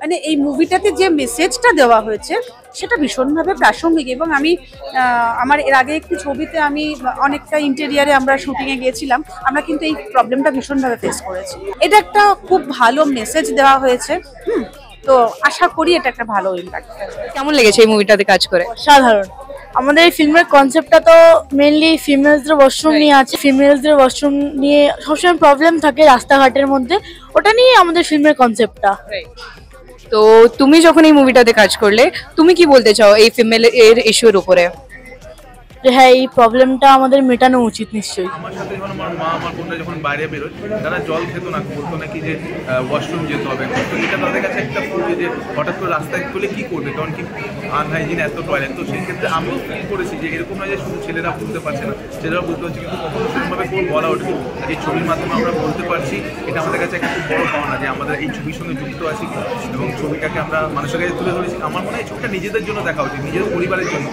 মানে এই মুভিটাতে যে মেসেজটা দেওয়া হয়েছে সেটা ভীষণভাবে প্রাসঙ্গিক। এবং আমি আমার এর আগে একটি ছবিতে আমি অনেকটা ইন্টেরিয়ারে আমরা শুটিংয়ে গিয়েছিলাম, আমরা কিন্তু এই প্রবলেমটা ভীষণভাবে ফেস করেছি। এটা একটা খুব ভালো মেসেজ দেওয়া হয়েছে। তো আশা করি এটা একটা ভালো ইম্প্যাক্ট। কেমন লেগেছে এই মুভিটাতে কাজ করে? সাধারণ। আমাদের এই ফিল্মের কনসেপ্টটা তো মেইনলি ফিমেলসদের ওয়াশরুম নিয়ে আছে। ফিমেলসদের ওয়াশরুম নিয়ে সবসময় প্রবলেম থাকে রাস্তাঘাটের মধ্যে, ওটা নিয়ে আমাদের ফিল্মের কনসেপ্টটা। তো তুমি যখন এই মুভিটাতে কাজ করলে, তুমি কি বলতে চাও এই ফিমেল এর ইস্যুর উপরে? যে হ্যাঁ, এই প্রবলেমটা আমাদের মেটানো উচিত নিশ্চয়ই। আমার সাথে যখন আমার মা আমার বোনরা যখন বাইরে বেরোয়, তারা জল খেত না, বলতো নাকি যে ওয়াশরুম যেতে হবে। তো এটা তাদের কাছে একটা ফুটে যে হঠাৎ করে রাস্তায় তুলে কী করবে, কারণ কি আনহাইজিন এত টয়লেট। তো সেই ক্ষেত্রে আমিও ফিল করেছি যে এরকম নয় যে শুধু ছেলেরা বুঝতে পারছে না, ছেলেরা বুঝতে পারছে, কিন্তু কখনো সেরকমভাবে কোনো বলা ওঠে। এই ছবির মাধ্যমে আমরা বলতে পারছি, এটা আমাদের কাছে একটা খুব বড় পাওনা যে আমরা এই ছবির সঙ্গে যুক্ত আছি এবং ছবিটাকে আমরা মানুষের কাছে তুলে ধরেছি। আমার মনে হয় ছবিটা নিজেদের জন্য দেখা উচিত, নিজের পরিবারের জন্য।